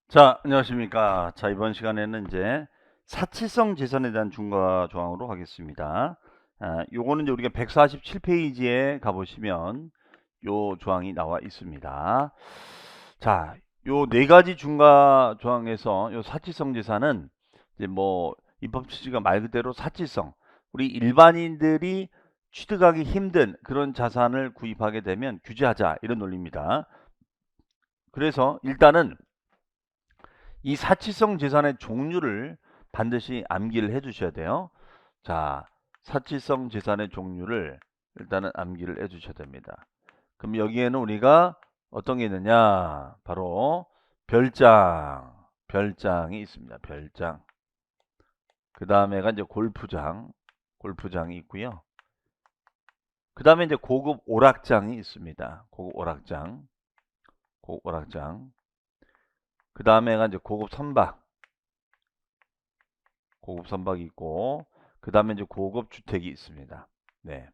자, 안녕하십니까. 자, 이번 시간에는 이제 사치성 재산에 대한 중과 조항으로 하겠습니다. 요거는 이제 우리가 147페이지에 가보시면 요 조항이 나와 있습니다. 자, 요 네 가지 중과 조항에서 요 사치성 재산은 이제 뭐 입법 취지가 말 그대로 사치성, 우리 일반인들이 취득하기 힘든 그런 자산을 구입하게 되면 규제하자 이런 논리입니다. 그래서 일단은 이 사치성 재산의 종류를 반드시 암기를 해 주셔야 돼요. 자, 사치성 재산의 종류를 일단은 암기를 해 주셔야 됩니다. 그럼 여기에는 우리가 어떤 게 있느냐? 바로 별장이 있습니다. 별장. 그 다음에가 이제 골프장이 있고요. 그 다음에 이제 고급 오락장이 있습니다. 고급 오락장. 그 다음에가 이제 고급 선박이 있고, 그 다음에 이제 고급 주택이 있습니다. 네.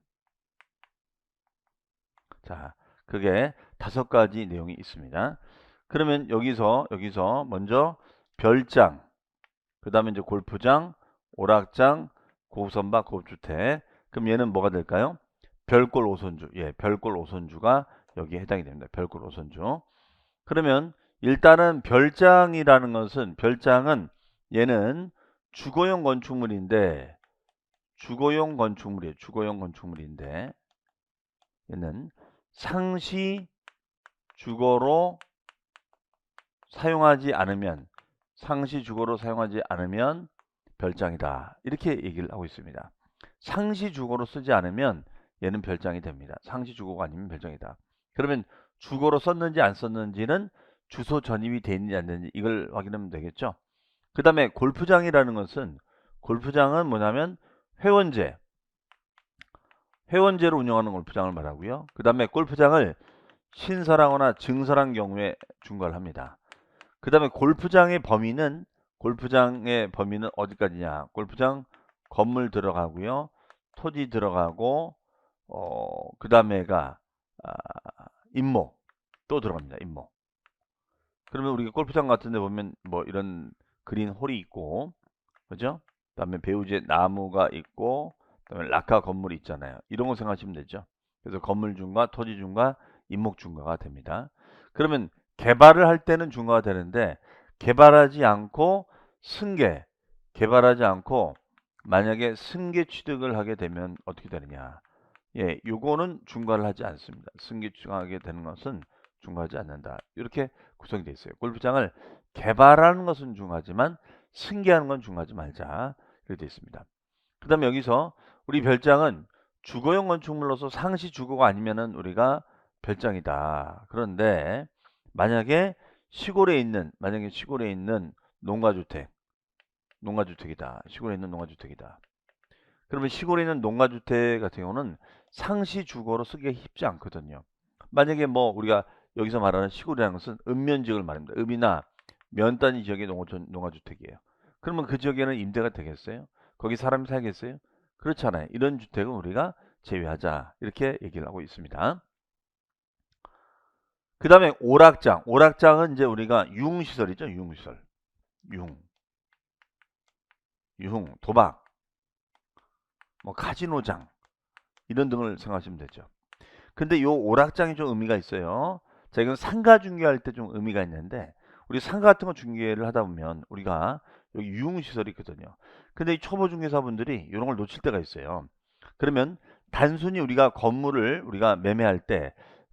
자, 그게 5가지 내용이 있습니다. 그러면 여기서 먼저 별장, 그 다음에 이제 골프장, 오락장, 고급 선박, 고급 주택. 그럼 얘는 뭐가 될까요? 별골 오선주. 예, 별골 오선주가 여기에 해당이 됩니다. 별골 오선주. 그러면 일단은 별장은 얘는 주거용 건축물인데 주거용 건축물인데 얘는 상시 주거로 사용하지 않으면 별장이다. 이렇게 얘기를 하고 있습니다. 상시 주거로 쓰지 않으면 얘는 별장이 됩니다. 상시 주거가 아니면 별장이다. 그러면 주거로 썼는지 안 썼는지는 주소 전입이 되어 있는지 안 되는지 이걸 확인하면 되겠죠. 그 다음에 골프장은 뭐냐면 회원제 회원제로 운영하는 골프장을 말하고요. 그 다음에 골프장을 신설하거나 증설한 경우에 중과를 합니다. 그 다음에 골프장의 범위는 어디까지냐? 골프장 건물 들어가고요. 토지 들어가고, 그 다음에가, 아, 임목. 또 들어갑니다. 임목. 그러면 우리가 골프장 같은 데 보면 뭐 이런 그린 홀이 있고, 그죠? 그 다음에 배우제 나무가 있고, 그 다음에 낙하 건물이 있잖아요. 이런 거 생각하시면 되죠. 그래서 건물 중과 토지 중과 임목 중과가 됩니다. 그러면 개발을 할 때는 중과가 되는데 개발하지 않고 승계, 개발하지 않고 만약에 승계 취득을 하게 되면 어떻게 되느냐? 예, 요거는 중과를 하지 않습니다. 승계 취득하게 되는 것은 중과하지 않는다. 이렇게 구성이 되어 있어요. 골프장을 개발하는 것은 중과하지만 승계하는 건 중과하지 말자. 이렇게 되어 있습니다. 그 다음에 여기서 우리 별장은 주거용 건축물로서 상시 주거가 아니면은 우리가 별장이다. 그런데 만약에 시골에 있는 농가주택이다. 시골에 있는 농가주택이다. 그러면 시골에 있는 농가주택 같은 경우는 상시 주거로 쓰기가 쉽지 않거든요. 만약에 뭐 우리가 여기서 말하는 시골이라는 것은 읍면지역을 말합니다. 읍이나 면 단위 지역의 농가주택이에요. 그러면 그 지역에는 임대가 되겠어요? 거기 사람이 살겠어요? 그렇잖아요. 이런 주택은 우리가 제외하자. 이렇게 얘기를 하고 있습니다. 그 다음에 오락장. 오락장은 이제 우리가 유흥시설이죠. 유흥시설. 유흥. 도박, 뭐 카지노장. 이런 등을 생각하시면 되죠. 근데 요 오락장이 좀 의미가 있어요. 자, 이건 상가 중개할 때 좀 의미가 있는데, 우리 상가 같은 거 중개를 하다 보면 우리가 여기 유흥시설이 있거든요. 근데 이 초보 중개사분들이 이런 걸 놓칠 때가 있어요. 그러면 단순히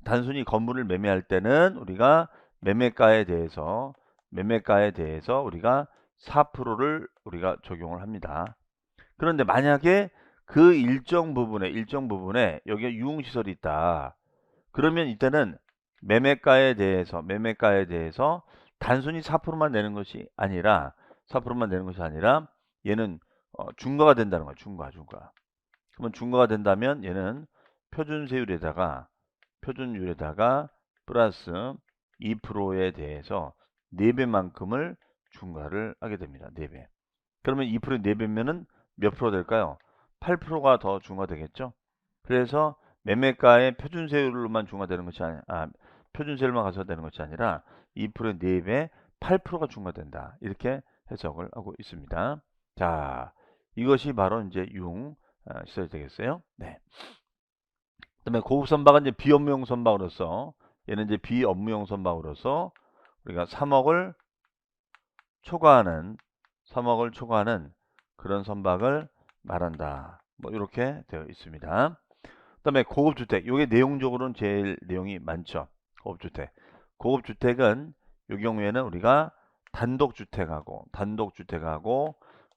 단순히 건물을 매매할 때는 우리가 매매가에 대해서 우리가 4%를 우리가 적용을 합니다. 그런데 만약에 그 일정 부분에 여기에 유흥시설이 있다. 그러면 이때는 매매가에 대해서 단순히 4%만 내는 것이 아니라 4%만 내는 것이 아니라 얘는 중과가 된다는 거야. 중과. 그러면 중과가 된다면 얘는 표준율에다가 플러스 2%에 대해서 4배만큼을 중과를 하게 됩니다. 4배. 그러면 2%의 4배면은 몇 프로 될까요? 8%가 더 중과되겠죠? 그래서 매매가의 표준세율로만 중과되는 것이 표준세율만 가져되는 것이 아니라 2%의 4배, 8%가 중과된다. 이렇게 해석을 하고 있습니다. 자, 이것이 바로 이제 융 시설이 되겠어요. 네. 그다음에 고급 선박은 이제 비업무용 선박으로서 얘는 이제 비업무용 선박으로서 우리가 3억을 초과하는 그런 선박을 말한다. 뭐 이렇게 되어 있습니다. 그다음에 고급주택. 이게 내용적으로는 제일 내용이 많죠. 고급주택은 이 경우에는 우리가 단독주택하고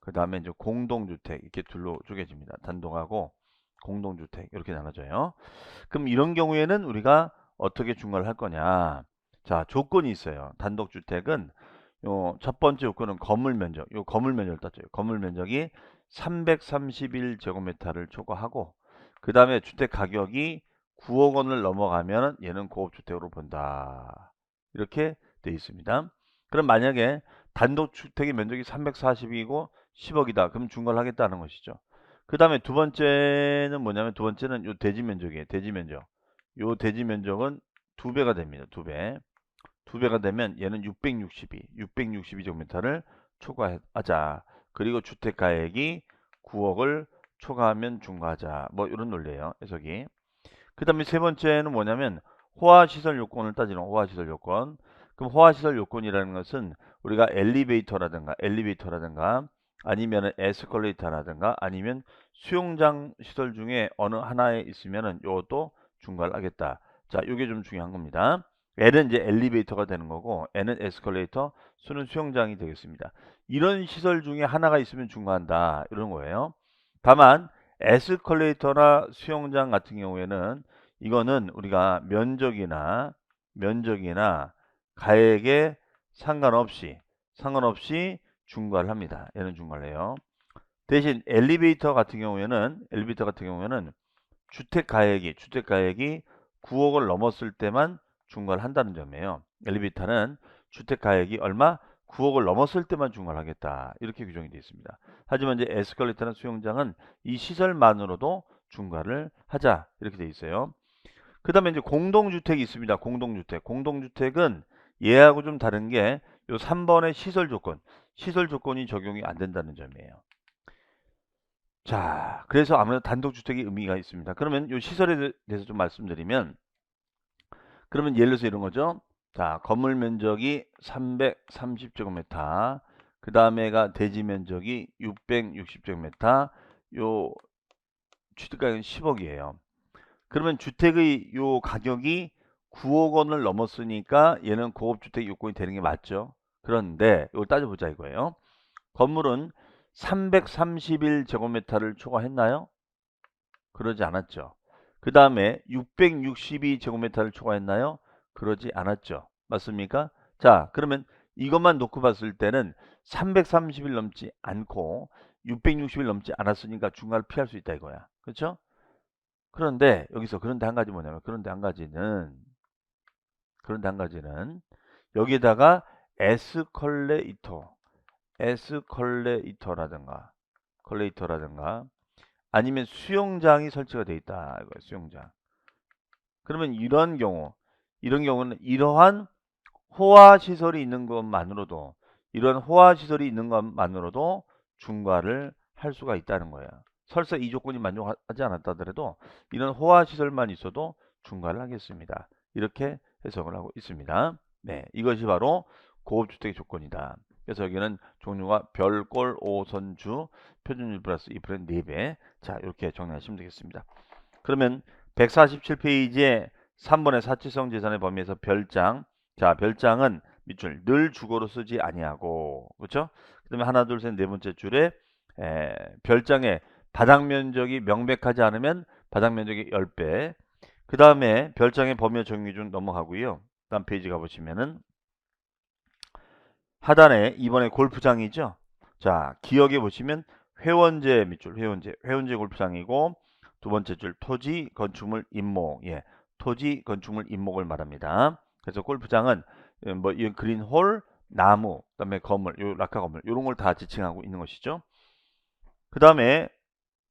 그다음에 이제 공동주택 이렇게 둘로 쪼개집니다. 단독하고 공동주택 이렇게 나눠져요. 그럼 이런 경우에는 우리가 어떻게 중과를 할 거냐? 자, 조건이 있어요. 단독주택은 요 첫 번째 요건은 건물 면적. 요 건물 면적을 땄죠. 건물 면적이 331제곱미터를 초과하고 그다음에 주택 가격이 9억 원을 넘어가면 얘는 고급주택으로 본다. 이렇게 돼 있습니다. 그럼 만약에 단독주택의 면적이 340이고 10억이다. 그럼 중과를 하겠다는 것이죠. 그 다음에 두 번째는 뭐냐면 두 번째는 요 대지 면적이에요. 대지 면적. 요 대지 면적은 2배가 됩니다. 2배. 2배가 되면 얘는 662제곱미터를 초과하자. 그리고 주택 가액이 9억을 초과하면 중과하자. 뭐 이런 논리예요. 해석이. 그 다음에 세 번째는 뭐냐면 호화시설 요건을 따지는 호화시설 요건. 그럼 호화시설 요건이라는 것은 우리가 엘리베이터라든가 아니면 에스컬레이터라든가 아니면 수영장 시설 중에 어느 하나에 있으면은 요것도 중과를 하겠다. 자, 요게 좀 중요한 겁니다. L은 이제 엘리베이터가 되는 거고 N은 에스컬레이터, 수는 수영장이 되겠습니다. 이런 시설 중에 하나가 있으면 중과한다. 이런 거예요. 다만 에스컬레이터나 수영장 같은 경우에는 이거는 우리가 면적이나 가액에 상관없이 중과를 합니다. 얘는 중과를 해요. 대신 엘리베이터 같은 경우에는 주택 가액이 9억을 넘었을 때만 중과를 한다는 점이에요. 엘리베이터는 주택 가액이 얼마? 9억을 넘었을 때만 중과를 하겠다. 이렇게 규정이 되어 있습니다. 하지만 이제 에스컬레이터나 수영장은 이 시설만으로도 중과를 하자. 이렇게 되어 있어요. 그 다음에 이제 공동주택이 있습니다. 공동주택은 얘하고 좀 다른 게 요 3번의 시설 조건이 적용이 안 된다는 점이에요. 자, 그래서 아무래도 단독주택이 의미가 있습니다. 그러면 요 시설에 대해서 좀 말씀드리면 그러면 예를 들어서 이런 거죠. 자, 건물 면적이 330제곱미터, 그 다음에가 대지 면적이 660제곱미터, 요 취득가격은 10억이에요. 그러면 주택의 요 가격이 9억 원을 넘었으니까 얘는 고급주택 요건이 되는 게 맞죠. 그런데 이걸 따져보자 이거예요. 건물은 331제곱미터를 초과했나요? 그러지 않았죠. 그 다음에 662제곱미터를 초과했나요? 그러지 않았죠. 맞습니까? 자, 그러면 이것만 놓고 봤을 때는 330일 넘지 않고 660일 넘지 않았으니까 중과를 피할 수 있다 이거야. 그렇죠? 그런데 여기서 그런데 한 가지 뭐냐면 그런데 한 가지는 여기에다가 에스컬레이터라든가 아니면 수영장이 설치가 되어 있다 이거예요. 수영장. 그러면 이런 경우는 이러한 호화 시설이 있는 것만으로도 중과를 할 수가 있다는 거예요. 설사 이 조건이 만족하지 않았다 하더라도 이런 호화 시설만 있어도 중과를 하겠습니다. 이렇게 해석을 하고 있습니다. 네, 이것이 바로 고급주택의 조건이다. 그래서 여기는 종류가 별꼴 5선주 표준율 플러스 2% 4배. 자, 이렇게 정리하시면 되겠습니다. 그러면 147페이지에 3번의 사치성 재산의 범위에서 별장. 자, 별장은 밑줄 늘 주거로 쓰지 아니하고, 그렇죠? 그다음에 하나, 둘, 셋, 네 번째 줄에 별장의 바닥 면적이 명백하지 않으면 바닥 면적이 10배. 그 다음에 별장의 범위 적용 기준 넘어가고요. 다음 페이지 가보시면은 하단에 이번에 골프장이죠. 자, 기억해 보시면 회원제 밑줄 회원제 골프장이고 두 번째 줄 토지 건축물 임목. 예. 토지 건축물 임목을 말합니다. 그래서 골프장은 뭐 이 그린홀, 나무, 그다음에 건물, 요 락카 건물 이런 걸 다 지칭하고 있는 것이죠. 그다음에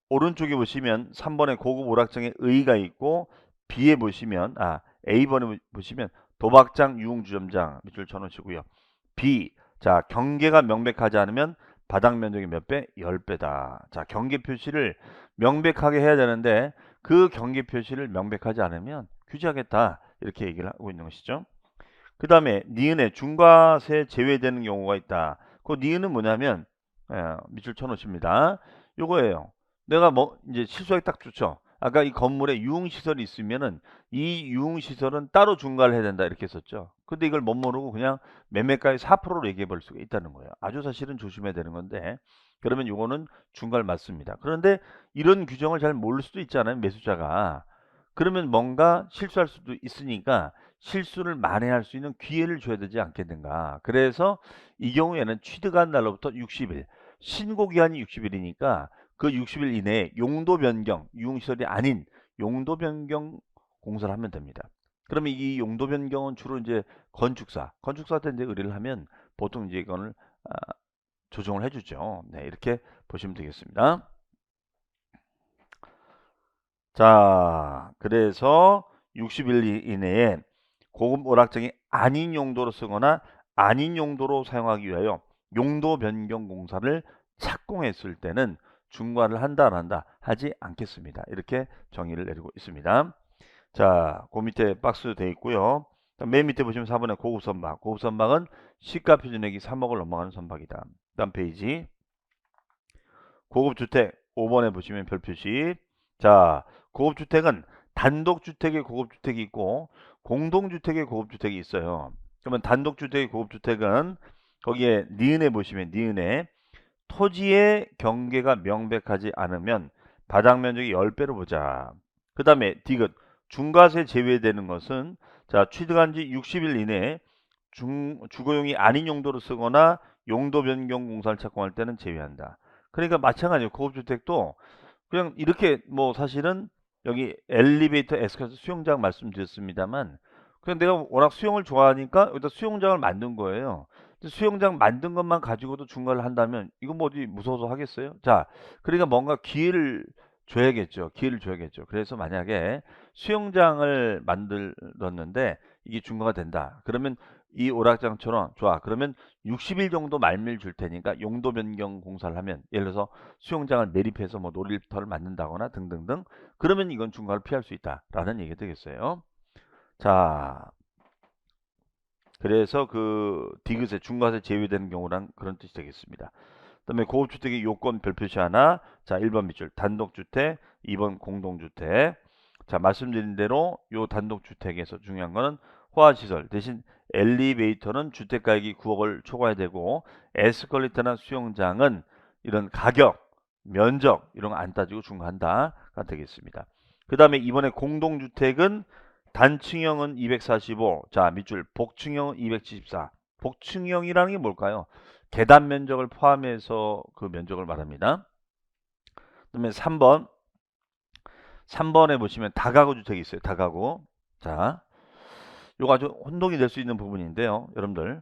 오른쪽에 보시면 3번에 고급 오락장에 의가 있고 A번에 보시면 도박장, 유흥주점장 밑줄 쳐놓으시고요. B. 자, 경계가 명백하지 않으면 바닥 면적이 몇 배? 10배다. 자, 경계 표시를 명백하게 해야 되는데 그 경계 표시를 명백하지 않으면 규제하겠다. 이렇게 얘기를 하고 있는 것이죠. 그 다음에 니은에 중과세 제외되는 경우가 있다. 그 니은은 뭐냐면 밑줄 쳐놓으십니다. 요거예요. 내가 뭐 이제 실수하기 딱 좋죠. 아까 이 건물에 유흥시설이 있으면은 이 유흥시설은 따로 중과를 해야 된다 이렇게 했었죠. 근데 이걸 못 모르고 그냥 매매가의 4%로 얘기해 볼 수가 있다는 거예요. 아주 사실은 조심해야 되는 건데 그러면 요거는 중과를 맞습니다. 그런데 이런 규정을 잘 모를 수도 있잖아요. 매수자가. 그러면 뭔가 실수할 수도 있으니까 실수를 만회할 수 있는 기회를 줘야 되지 않겠는가. 그래서 이 경우에는 취득한 날로부터 60일, 신고기한이 60일이니까 그 60일 이내에 용도 변경, 유흥시설이 아닌 용도 변경 공사를 하면 됩니다. 그러면 이 용도 변경은 주로 이제 건축사한테 이제 의뢰를 하면 보통 이제 이거를 조정을 해주죠. 네, 이렇게 보시면 되겠습니다. 자, 그래서 60일 이내에 고급 오락장이 아닌 용도로 쓰거나 아닌 용도로 사용하기 위하여 용도 변경 공사를 착공했을 때는 중과를 한다 안 한다 하지 않겠습니다. 이렇게 정의를 내리고 있습니다. 자, 그 밑에 박스 되어 있고요. 맨 밑에 보시면 4번에 고급 선박. 고급 선박은 시가 표준액이 3억을 넘어가는 선박이다. 다음 페이지. 고급 주택 5번에 보시면 별 표시. 자, 고급주택은 단독주택의 고급주택이 있고 공동주택의 고급주택이 있어요. 그러면 단독주택의 고급주택은 거기에 니은에 보시면 니은에 토지의 경계가 명백하지 않으면 바닥 면적이 10배로 보자. 그 다음에 디귿 중과세 제외되는 것은 자 취득한 지 60일 이내에 주거용이 아닌 용도로 쓰거나 용도 변경 공사를 착공할 때는 제외한다. 그러니까 마찬가지로 고급주택도 그냥 이렇게 뭐 사실은 여기 엘리베이터, 에스컬레이터, 수영장 말씀드렸습니다만 그냥 내가 워낙 수영을 좋아하니까 여기다 수영장을 만든 거예요. 수영장 만든 것만 가지고도 중과를 한다면 이거 뭐 어디 무서워서 하겠어요? 자, 그러니까 뭔가 기회를 줘야겠죠. 기회를 줘야겠죠. 그래서 만약에 수영장을 만들었는데 이게 중과가 된다. 그러면 이 오락장처럼 좋아. 그러면 60일 정도 말미를 줄 테니까 용도 변경 공사를 하면 예를 들어서 수영장을 매립해서 뭐 놀이터를 만든다거나 등등등 그러면 이건 중과를 피할 수 있다라는 얘기가 되겠어요. 자, 그래서 그 디귿의 중과세 제외되는 경우랑 그런 뜻이 되겠습니다. 그다음에 고급주택의 요건 별표시 하나. 자, 1번 밑줄 단독주택, 2번 공동주택. 자, 말씀드린 대로 요 단독주택에서 중요한 거는 호화시설 대신 엘리베이터는 주택가격이 9억을 초과해야 되고 에스컬레이터나 수영장은 이런 가격, 면적 이런 거 안 따지고 중과한다가 되겠습니다. 그 다음에 이번에 공동주택은 단층형은 245, 자 밑줄 복층형은 274. 복층형이라는 게 뭘까요? 계단 면적을 포함해서 그 면적을 말합니다. 그다음에 3번에 보시면 다가구 주택이 있어요. 다가구. 자, 요거 아주 혼동이 될 수 있는 부분인데요. 여러분들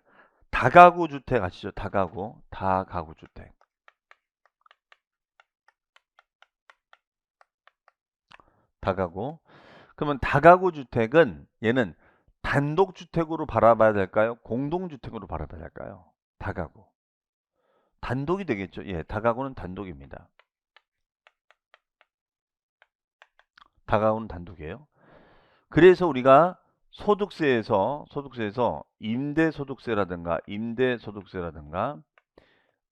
다가구 주택 아시죠? 다가구 주택. 다가구. 그러면 다가구 주택은 얘는 단독주택으로 바라봐야 될까요? 공동주택으로 바라봐야 될까요? 다가구. 단독이 되겠죠. 예, 다가구는 단독입니다. 다가구는 단독이에요. 그래서 우리가 소득세에서 임대소득세라든가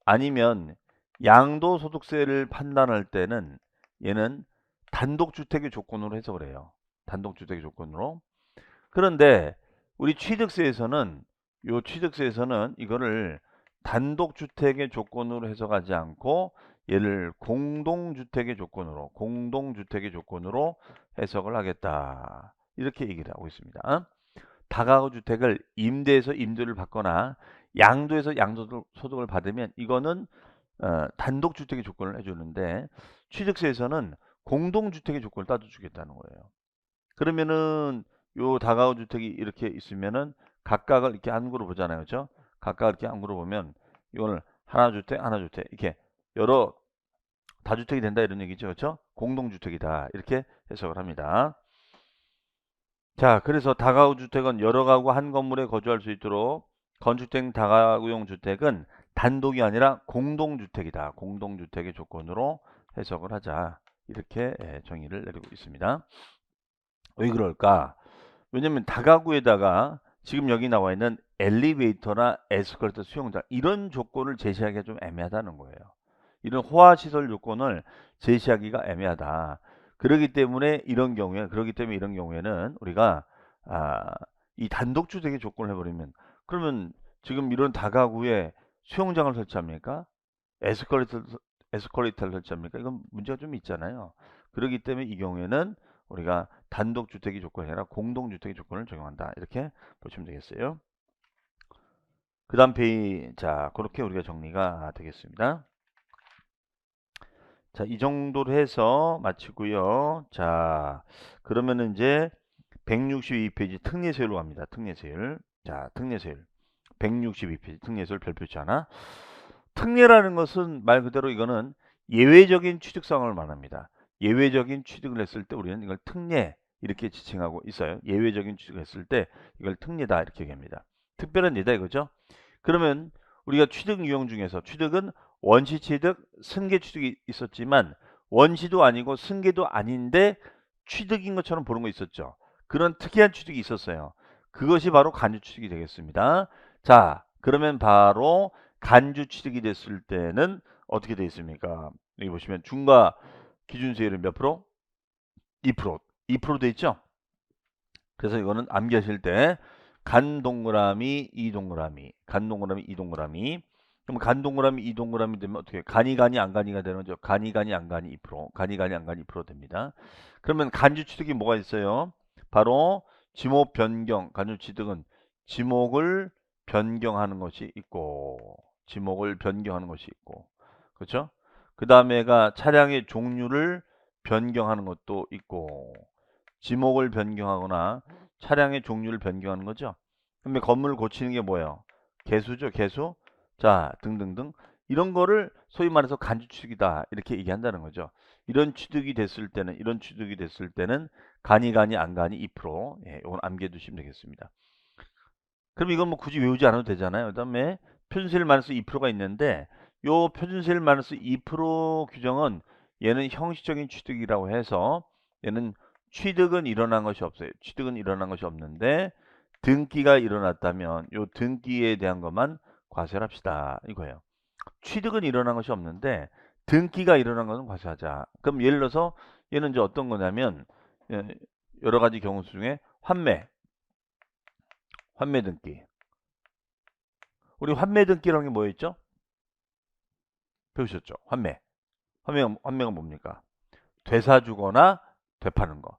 아니면 양도소득세를 판단할 때는 얘는 단독주택의 조건으로 해석을 해요. 단독주택의 조건으로. 그런데 우리 취득세에서는 이거를 단독주택의 조건으로 해석하지 않고 얘를 공동주택의 조건으로 해석을 하겠다. 이렇게 얘기를 하고 있습니다. 다가구 주택을 임대해서 임대를 받거나 양도해서 양도소득을 받으면 이거는 단독주택의 조건을 해주는데 취득세에서는 공동주택의 조건을 따져주겠다는 거예요. 그러면은 요 다가구 주택이 이렇게 있으면은 각각을 이렇게 안구로 보잖아요. 그렇죠? 각각을 이렇게 안구로 보면 이거를 하나주택 이렇게 여러 다주택이 된다 이런 얘기죠. 그렇죠? 공동주택이다. 이렇게 해석을 합니다. 자, 그래서 다가구 주택은 여러 가구 한 건물에 거주할 수 있도록 건축된 다가구용 주택은 단독이 아니라 공동주택이다. 공동주택의 조건으로 해석을 하자. 이렇게 정의를 내리고 있습니다. 왜 그럴까? 왜냐면 다가구에다가 지금 여기 나와 있는 엘리베이터나 에스컬레이터 수용장 이런 조건을 제시하기가 좀 애매하다는 거예요. 이런 호화시설 조건을 제시하기가 애매하다. 그러기 때문에 이런 경우에는 우리가 이 단독주택의 조건을 해버리면 그러면 지금 이런 다가구에 수영장을 설치합니까? 에스컬레이터, 에스컬레이터를 설치합니까? 이건 문제가 좀 있잖아요. 그렇기 때문에 이 경우에는 우리가 단독주택의 조건이 아니라 공동주택의 조건을 적용한다. 이렇게 보시면 되겠어요. 그 다음 페이지, 자, 그렇게 우리가 정리가 되겠습니다. 자, 이 정도로 해서 마치고요. 자, 그러면은 이제 162페이지 특례세율로 갑니다. 특례세율. 자, 특례세율. 162페이지 특례세율 별표치 하나. 특례라는 것은 말 그대로 이거는 예외적인 취득상황을 말합니다. 예외적인 취득을 했을 때 우리는 이걸 특례 이렇게 지칭하고 있어요. 예외적인 취득을 했을 때 이걸 특례다 이렇게 얘기합니다. 특별한 예다 이거죠. 그러면 우리가 취득 유형 중에서 취득은 원시 취득, 승계 취득이 있었지만 원시도 아니고 승계도 아닌데 취득인 것처럼 보는 거 있었죠. 그런 특이한 취득이 있었어요. 그것이 바로 간주 취득이 되겠습니다. 자, 그러면 바로 간주 취득이 됐을 때는 어떻게 되어 있습니까? 여기 보시면 중과 기준세율은 몇 프로? 2%. 2% 돼 있죠? 그래서 이거는 암기하실 때 간 동그라미, 이 동그라미, 간 동그라미, 이 동그라미. 그럼 간 동그라미, 이 동그라미 되면 어떻게 간이 안 간이가 되는 거죠? 간이 안 간이 2%, 간이 안 간이 2% 됩니다. 그러면 간주 취득이 뭐가 있어요? 바로 지목 변경, 간주 취득은 지목을 변경하는 것이 있고, 지목을 변경하는 것이 있고, 그렇죠? 그 다음에가 차량의 종류를 변경하는 것도 있고, 지목을 변경하거나 차량의 종류를 변경하는 거죠. 그러면 건물을 고치는 게 뭐예요? 개수죠, 개수. 자, 등등등. 이런 거를 소위 말해서 간주 취득이다. 이렇게 얘기한다는 거죠. 이런 취득이 됐을 때는 간이 안 간이 2%. 예, 이건 암기해 두시면 되겠습니다. 그럼 이건 뭐 굳이 외우지 않아도 되잖아요. 그다음에 표준세율 마이너스 2%가 있는데 요 표준세율 마이너스 2% 규정은 얘는 형식적인 취득이라고 해서 얘는 취득은 일어난 것이 없어요. 취득은 일어난 것이 없는데 등기가 일어났다면 요 등기에 대한 것만 과세를 합시다. 이거예요. 취득은 일어난 것이 없는데 등기가 일어난 것은 과세하자. 그럼 예를 들어서 얘는 이제 어떤 거냐면 여러 가지 경우 중에 환매 등기. 우리 환매 등기라는 게 뭐였죠? 배우셨죠? 환매가 뭡니까? 되사주거나 되파는 거.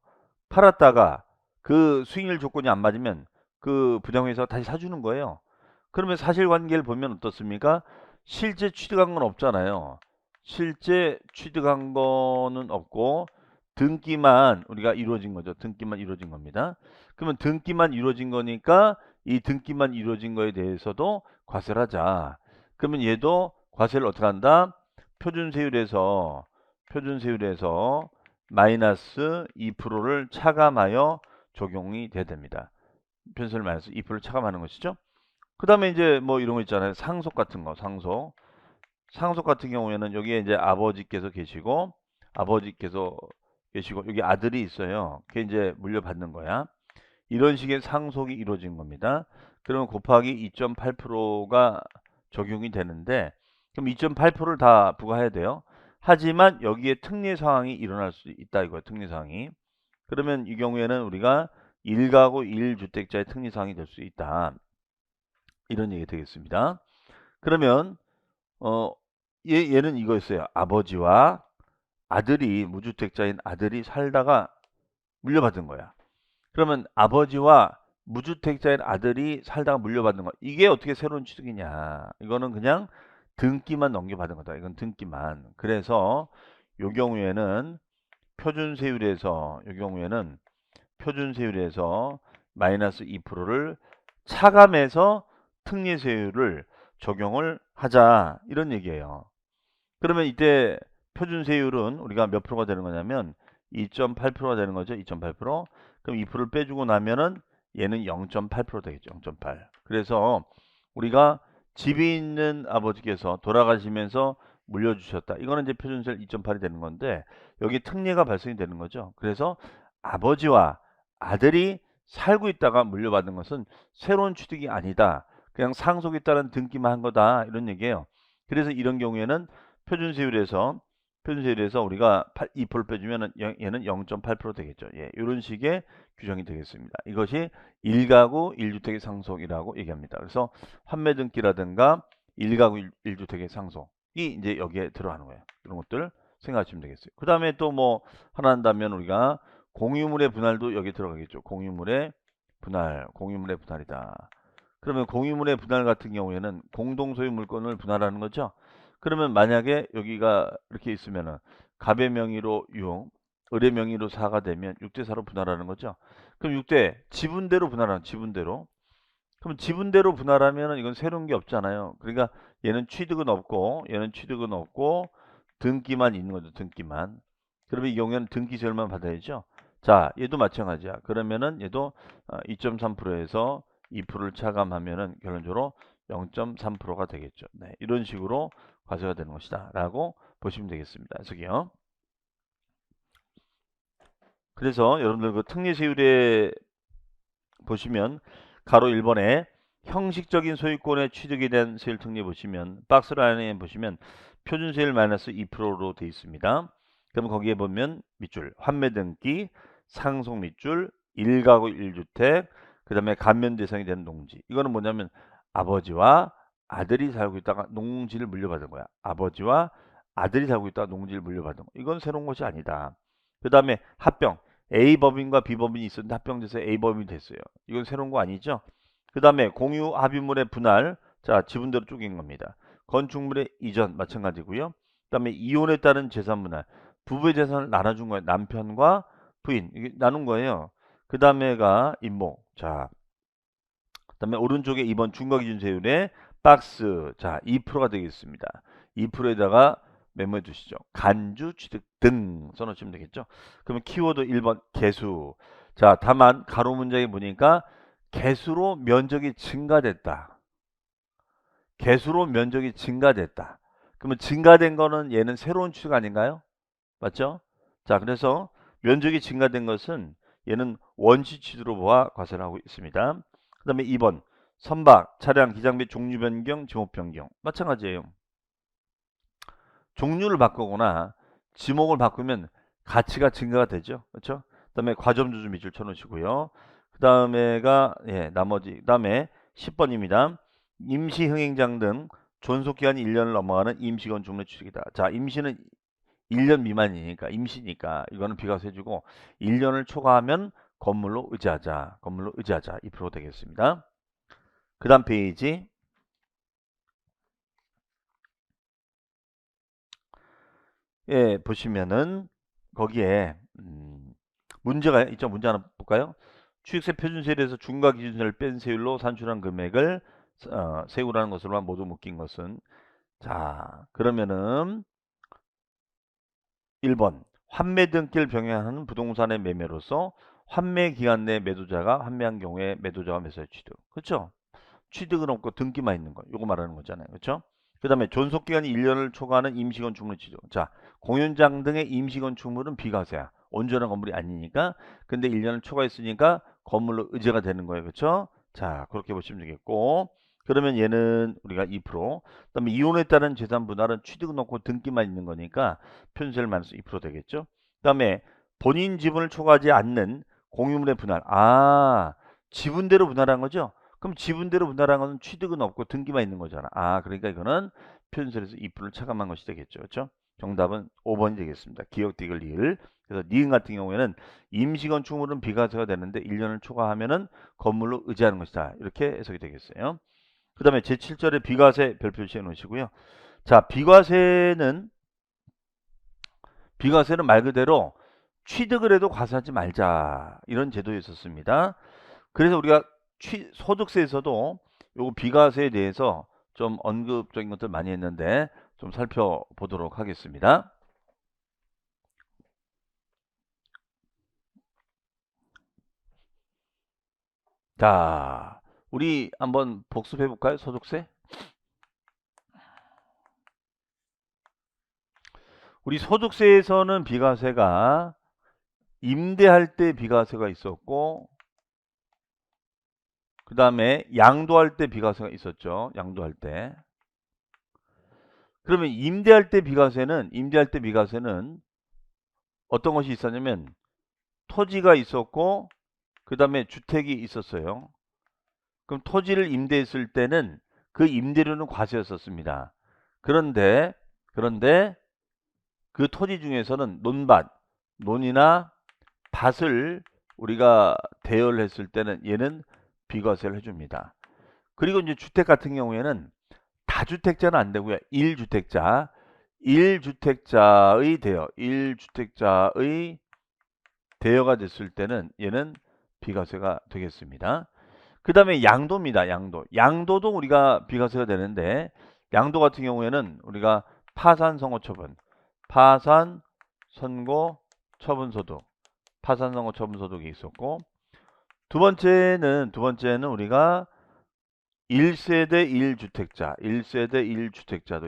팔았다가 그 수익률 조건이 안 맞으면 그 부장회사가 다시 사주는 거예요. 그러면 사실관계를 보면 어떻습니까? 실제 취득한 건 없잖아요. 실제 취득한 거는 없고 등기만 우리가 이루어진 거죠. 등기만 이루어진 겁니다. 그러면 등기만 이루어진 거니까 이 등기만 이루어진 거에 대해서도 과세를 하자. 그러면 얘도 과세를 어떻게 한다? 표준세율에서 마이너스 2%를 차감하여 적용이 돼야 됩니다. 표준세율 마이너스 2%를 차감하는 것이죠. 그 다음에 이제 뭐 이런 거 있잖아요. 상속 같은 거, 상속 같은 경우에는 여기에 이제 아버지께서 계시고, 여기 아들이 있어요. 그게 이제 물려받는 거야. 이런 식의 상속이 이루어진 겁니다. 그러면 곱하기 2.8%가 적용이 되는데, 그럼 2.8%를 다 부과해야 돼요. 하지만 여기에 특례 상황이 일어날 수 있다 이거예요. 특례 상황이. 그러면 이 경우에는 우리가 1가구 1주택자의 특례 상황이 될 수 있다. 이런 얘기 되겠습니다. 그러면 얘는 이거였어요. 아버지와 아들이 무주택자인 아들이 살다가 물려받은 거야. 그러면 아버지와 무주택자인 아들이 살다가 물려받는 거. 이게 어떻게 새로운 취득이냐. 이거는 그냥 등기만 넘겨받은 거다. 이건 등기만. 그래서 요 경우에는 표준세율에서 마이너스 2%를 차감해서 특례세율을 적용을 하자. 이런 얘기예요. 그러면 이때 표준세율은 우리가 몇 프로가 되는 거냐면 2.8%가 되는 거죠. 2.8%. 그럼 2%를 빼주고 나면은 얘는 0.8% 되겠죠. 0.8. 그래서 우리가 집이 있는 아버지께서 돌아가시면서 물려주셨다. 이거는 이제 표준세율 2.8이 되는 건데 여기 특례가 발생이 되는 거죠. 그래서 아버지와 아들이 살고 있다가 물려받은 것은 새로운 취득이 아니다. 그냥 상속에 따른 등기만 한 거다. 이런 얘기예요. 그래서 이런 경우에는 표준세율에서 우리가 2% 빼주면 얘는 0.8% 되겠죠. 예, 이런 식의 규정이 되겠습니다. 이것이 1가구 1주택의 상속이라고 얘기합니다. 그래서 환매 등기라든가 1가구 1주택의 상속이 이제 여기에 들어가는 거예요. 이런 것들 생각하시면 되겠어요. 그 다음에 또 뭐 하나 한다면 우리가 공유물의 분할도 여기 들어가겠죠. 공유물의 분할이다. 그러면 공유물의 분할 같은 경우에는 공동소유 물건을 분할하는 거죠. 그러면 만약에 여기가 이렇게 있으면은 갑의 명의로 6, 을의 명의로 4가 되면 6대4로 분할하는 거죠. 그럼 6대 지분대로 분할하는 지분대로. 그럼 지분대로 분할하면은 이건 새로운 게 없잖아요. 그러니까 얘는 취득은 없고 얘는 취득은 없고 등기만 있는 거죠. 등기만. 그러면 이 경우에는 등기세율만 받아야죠. 자, 얘도 마찬가지야. 그러면은 얘도 2.3%에서 2%를 차감하면은 결론적으로 0.3%가 되겠죠. 네, 이런 식으로 과세가 되는 것이다. 라고 보시면 되겠습니다. 해석이요. 그래서 여러분들 그 특례세율에 보시면 가로 1번에 형식적인 소유권의 취득에 대한 세율 특례 보시면 박스 라인에 보시면 표준세율 마이너스 2%로 되어 있습니다. 그럼 거기에 보면 밑줄 환매 등기, 상속 밑줄, 1가구 1주택, 그 다음에 감면 대상이 되는 농지. 이거는 뭐냐면 아버지와 아들이 살고 있다가 농지를 물려받은 거야. 아버지와 아들이 살고 있다가 농지를 물려받은 거. 이건 새로운 것이 아니다. 그 다음에 합병. A법인과 B법인이 있었는데 합병돼서 A법인이 됐어요. 이건 새로운 거 아니죠? 그 다음에 공유 합의물의 분할. 자, 지분대로 쪼갠 겁니다. 건축물의 이전 마찬가지고요. 그 다음에 이혼에 따른 재산 분할. 부부의 재산을 나눠준 거예요. 남편과 부인. 이게 나눈 거예요. 그 다음에가 임모. 자, 그 다음에 오른쪽에 2번 중과기준세율의 박스. 자, 2%가 되겠습니다. 2%에다가 메모해 두시죠. 간주, 취득 등 써놓으시면 되겠죠. 그러면 키워드 1번 개수. 자, 다만 가로 문장에 보니까 개수로 면적이 증가됐다. 개수로 면적이 증가됐다. 그러면 증가된 거는 얘는 새로운 취득 아닌가요? 맞죠? 자, 그래서 면적이 증가된 것은 얘는 원시 취득으로 보아 과세를 하고 있습니다. 그 다음에 2번 선박, 차량, 기장 및 종류 변경, 지목 변경. 마찬가지예요. 종류를 바꾸거나 지목을 바꾸면 가치가 증가가 되죠. 그렇죠? 그다음에 과점주주 밑줄 쳐놓으시고요. 그다음에가 나머지 그다음에 10번입니다. 임시 흥행장 등 존속기간이 1년을 넘어가는 임시건축물의 취득이다. 자, 임시는 1년 미만이니까 임시니까 이거는 비과세해주고 1년을 초과하면 건물로 의지하자. 2% 되겠습니다. 그 다음 페이지 보시면은 거기에 문제가 있죠. 문제 하나 볼까요? 취득세 표준세율에서 중과기준세를 뺀 세율로 산출한 금액을 세우라는 것으로만 모두 묶인 것은 자, 그러면은 1번 환매 등기를 병행하는 부동산의 매매로서 환매 기간 내 매도자가 환매한 경우에 매도자가 매수의 취득. 그렇죠? 취득은 없고 등기만 있는 거. 이거 말하는 거잖아요. 그렇죠? 그 다음에 존속기간이 1년을 초과하는 임시건축물 취득. 자, 공연장 등의 임시건축물은 비과세야. 온전한 건물이 아니니까. 근데 1년을 초과했으니까 건물로 의제가 되는 거예요. 그렇죠? 자, 그렇게 보시면 되겠고. 그러면 얘는 우리가 2%. 그다음에 이혼에 따른 재산 분할은 취득은 없고 등기만 있는 거니까 편세율 마이너스 2% 되겠죠. 그다음에 본인 지분을 초과하지 않는 공유물의 분할. 아, 지분대로 분할한 거죠. 그럼 지분대로 분할한 것은 취득은 없고 등기만 있는 거잖아. 아, 그러니까 이거는 편세율에서 2%를 차감한 것이 되겠죠. 그렇죠? 정답은 5번이 되겠습니다. 기억 디귿 리을. 그래서 니은 같은 경우에는 임시건축물은 비과세가 되는데 1년을 초과하면은 건물로 의지하는 것이다. 이렇게 해석이 되겠어요. 그 다음에 제7절에 비과세 별 표시해 놓으시고요. 자, 비과세는 말 그대로 취득을 해도 과세하지 말자. 이런 제도였었습니다. 그래서 우리가 소득세에서도 요거 비과세에 대해서 좀 언급적인 것들 많이 했는데 좀 살펴보도록 하겠습니다. 자, 우리 한번 복습해 볼까요? 소득세? 우리 소득세에서는 비과세가 임대할 때 비과세가 있었고, 그 다음에 양도할 때 비과세가 있었죠. 양도할 때. 그러면 임대할 때 비과세는 어떤 것이 있었냐면 토지가 있었고, 그 다음에 주택이 있었어요. 그럼 토지를 임대했을 때는 그 임대료는 과세였었습니다. 그런데 그 토지 중에서는 논이나 밭을 우리가 대여를 했을 때는 얘는 비과세를 해줍니다. 그리고 이제 주택 같은 경우에는 다주택자는 안 되고요. 1주택자의 대여, 1주택자의 대여가 됐을 때는 얘는 비과세가 되겠습니다. 그 다음에 양도입니다. 양도도 우리가 비과세가 되는데, 양도 같은 경우에는 우리가 파산선고처분, 파산선고처분소득이 있었고, 두 번째는 우리가 1세대 1주택자도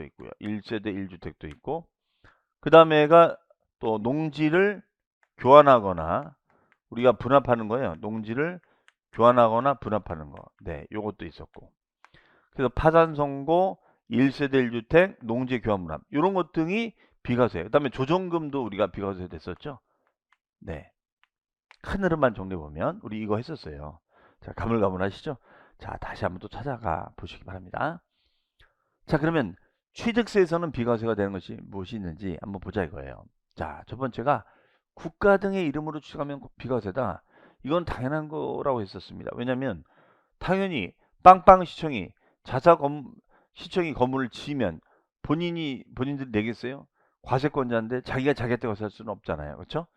있고요. 1세대 1주택도 있고, 그 다음에가 또 농지를 교환하거나 우리가 분합하는 거예요. 농지를 교환하거나 분합하는 거. 네, 요것도 있었고. 그래서 파산선고, 1세대 1주택, 농지 교환 분합. 이런 것 등이 비과세예요. 그다음에 조정금도 우리가 비과세 됐었죠. 네. 큰 흐름만 정리해 보면 우리 이거 했었어요. 자, 가물가물하시죠? 자, 다시 한번 또 찾아가 보시기 바랍니다. 자, 그러면 취득세에서는 비과세가 되는 것이 무엇이 있는지 한번 보자 이거예요. 자, 첫 번째가 국가 등의 이름으로 취득하면 비과세다. 이건 당연한 거라고 했었습니다. 왜냐하면 당연히 빵빵시청이 시청이 건물을 지으면 본인들이 내겠어요? 과세권자인데 자기가 자기한테 과세할 수는 없잖아요. 그렇죠?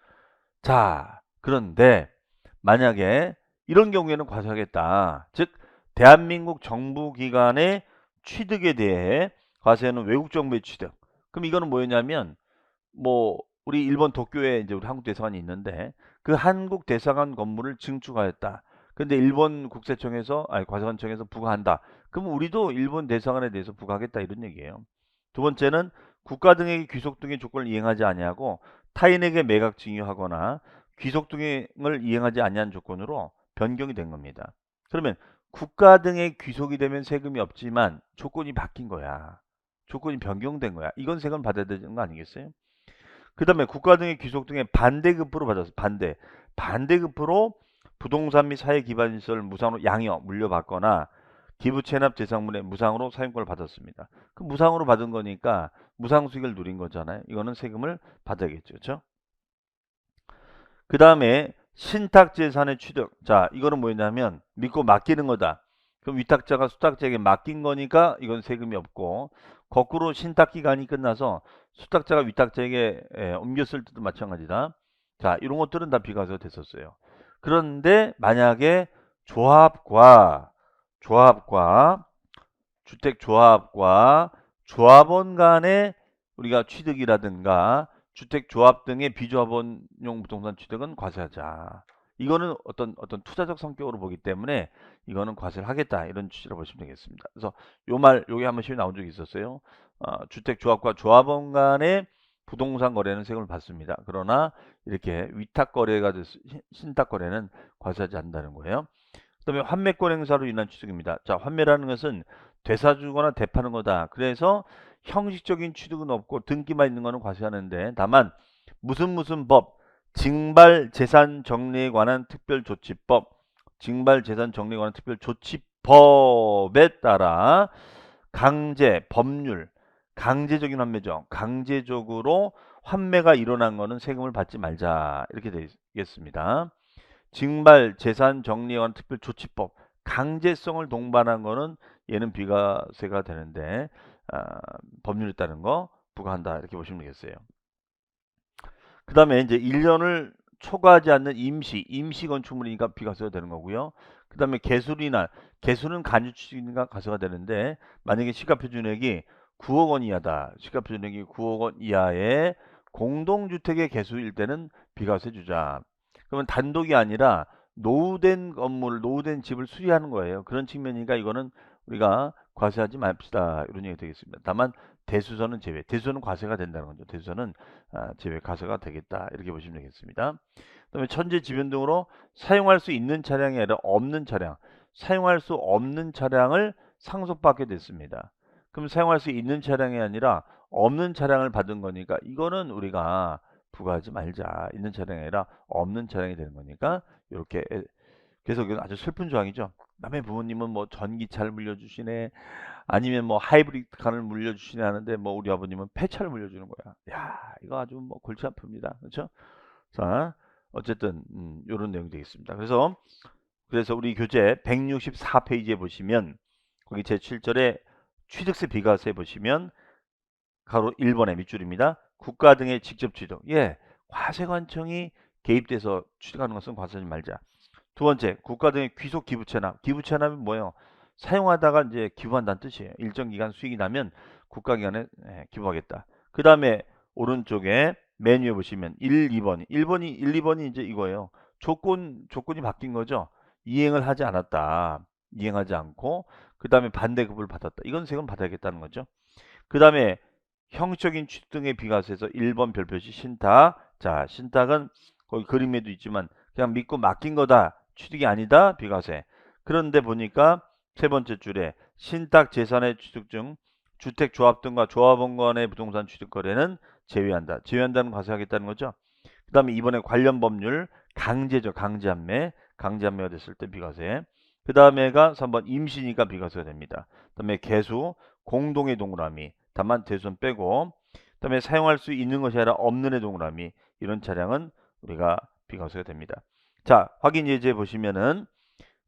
자, 그런데 만약에 이런 경우에는 과세하겠다. 즉 대한민국 정부기관의 취득에 대해 과세는 외국 정부의 취득. 그럼 이거는 뭐였냐면 뭐 우리 일본 도쿄에 이제 우리 한국 대사관이 있는데 그 한국 대사관 건물을 증축하였다. 근데 일본 과세관청에서 부과한다. 그럼 우리도 일본 대사관에 대해서 부과하겠다 이런 얘기예요. 두 번째는 국가 등에게 귀속 등의 조건을 이행하지 아니하고 타인에게 매각 증여하거나 귀속 등을 이행하지 아니한 조건으로 변경이 된 겁니다. 그러면 국가 등의 귀속이 되면 세금이 없지만 조건이 바뀐 거야. 조건이 변경된 거야. 이건 세금 받아야 되는 거 아니겠어요? 그 다음에 국가 등의 귀속 등의 반대급부로 받았어요. 반대급부로 부동산 및 사회 기반 시설 무상으로 물려받거나 기부 체납 대상물에 무상으로 사용권을 받았습니다. 그 무상으로 받은 거니까 무상 수익을 누린 거잖아요. 이거는 세금을 받아야겠죠. 그렇죠? 그 다음에 신탁 재산의 취득. 자, 이거는 뭐였냐면 믿고 맡기는 거다. 그럼 위탁자가 수탁자에게 맡긴 거니까 이건 세금이 없고, 거꾸로 신탁 기간이 끝나서 수탁자가 위탁자에게 옮겼을 때도 마찬가지다. 자, 이런 것들은 다 비과세가 됐었어요. 그런데 만약에 조합과 주택조합과 조합원 간의 우리가 취득이라든가 주택조합 등의 비조합원용 부동산 취득은 과세하자. 이거는 어떤 투자적 성격으로 보기 때문에 이거는 과세를 하겠다 이런 취지로 보시면 되겠습니다. 그래서 요게 한번 시험에 나온 적이 있었어요. 주택조합과 조합원 간의 부동산 거래는 세금을 받습니다. 그러나 이렇게 신탁 거래는 과세하지 않는다는 거예요. 그다음에 환매권 행사로 인한 취득입니다. 자, 환매라는 것은 되사주거나 대파는 거다. 그래서 형식적인 취득은 없고 등기만 있는 거는 과세하는데, 다만 무슨 법, 징발재산 정리에 관한 특별조치법, 징발재산 정리에 관한 특별조치법에 따라 강제적인 환매죠. 강제적으로 환매가 일어난 거는 세금을 받지 말자 이렇게 되겠습니다. 징발 재산 정리에 관한 특별조치법, 강제성을 동반한 거는 얘는 비과세가 되는데 법률에 따른 거 부과한다 이렇게 보시면 되겠어요. 그 다음에 이제 1년을 초과하지 않는 임시 건축물이니까 비과세가 되는 거고요. 그 다음에 개수는 간주취득이니까 과세가 되는데, 만약에 시가표준액이 9억 원 이하다. 시가표준액이 9억 원 이하의 공동주택의 개수일 때는 비과세 주자. 그러면 단독이 아니라 노후된 건물, 노후된 집을 수리하는 거예요. 그런 측면이니까 이거는 우리가 과세하지 맙시다. 이런 얘기 되겠습니다. 다만 대수선은 제외. 대수선은 과세가 된다는 거죠. 대수선은 제외 과세가 되겠다. 이렇게 보시면 되겠습니다. 그다음에 천재지변 등으로 사용할 수 있는 차량이 아니라 없는 차량. 사용할 수 없는 차량을 상속받게 됐습니다. 그럼 사용할 수 있는 차량이 아니라 없는 차량을 받은 거니까 이거는 우리가 부과하지 말자. 있는 차량이 아니라 없는 차량이 되는 거니까 이렇게. 그래서 이건 아주 슬픈 조항이죠. 남의 부모님은 뭐 전기차를 물려주시네, 아니면 뭐 하이브리드 카를 물려주시네 하는데 뭐 우리 아버님은 폐차를 물려주는 거야. 야, 이거 아주 뭐 골치 아픕니다. 그렇죠? 자, 어쨌든 이런 내용이 되겠습니다. 그래서 우리 교재 164페이지에 보시면 거기 제7절에 취득세 비과세 보시면 가로 1번의 밑줄입니다. 국가 등의 직접 취득. 예, 과세관청이 개입돼서 취득하는 것은 과세하지 말자. 두 번째, 국가 등의 귀속 기부 체납. 기부 체납이 뭐예요? 사용하다가 이제 기부한다는 뜻이에요. 일정 기간 수익이 나면 국가기관에 기부하겠다. 그 다음에 오른쪽에 메뉴에 보시면 1, 2번이 1, 2번이 이제 이거예요. 조건이 바뀐 거죠. 이행을 하지 않았다. 이행하지 않고 그 다음에 반대급을 받았다. 이건 세금 받아야겠다는 거죠. 그 다음에 형식적인 취득 등의 비과세에서 1번 별표시 신탁. 자, 신탁은 거기 그림에도 있지만 그냥 믿고 맡긴 거다. 취득이 아니다. 비과세. 그런데 보니까 세 번째 줄에 신탁 재산의 취득 중 주택조합 등과 조합원 간의 부동산 취득 거래는 제외한다. 제외한다는 과세하겠다는 거죠. 그 다음에 이번에 관련 법률 강제죠. 강제한매가 됐을 때 비과세. 그 다음에가 3번 임시니까 비과세가 됩니다. 그 다음에 개수 공동의 동그라미. 다만 대손 빼고. 그 다음에 사용할 수 있는 것이 아니라 없는 의 동그라미. 이런 차량은 우리가 비과세가 됩니다. 자, 확인 예제 보시면은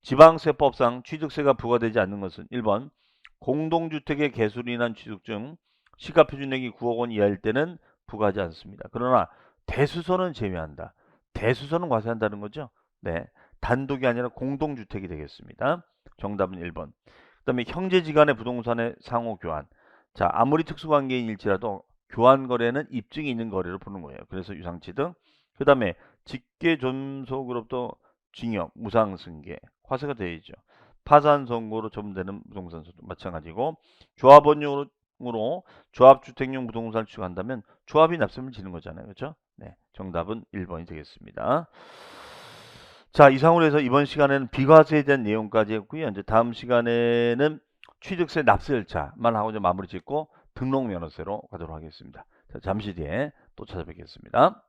지방세법상 취득세가 부과되지 않는 것은 1번 공동주택의 개수로 인한 취득 중 시가표준액이 9억 원 이하일 때는 부과하지 않습니다. 그러나 대수선은 제외한다. 대수선은 과세한다는 거죠. 네, 단독이 아니라 공동주택이 되겠습니다. 정답은 1번. 그 다음에 형제지간의 부동산의 상호 교환. 자, 아무리 특수관계인일지라도 교환 거래는 입증이 있는 거래로 보는 거예요. 그래서 유상취득. 그 다음에 직계존속으로부터 징역, 무상승계, 과세가 되어야죠. 파산 선고로 처분되는 부동산소도 마찬가지고 조합원용으로 조합주택용 부동산을 취득한다면 조합이 납세금을 지는 거잖아요. 그렇죠? 네, 정답은 1번이 되겠습니다. 자, 이상으로 해서 이번 시간에는 비과세에 대한 내용까지 했고요. 이제 다음 시간에는 취득세 납세 절차만 하고 이제 마무리 짓고 등록면허세로 가도록 하겠습니다. 자, 잠시 뒤에 또 찾아뵙겠습니다.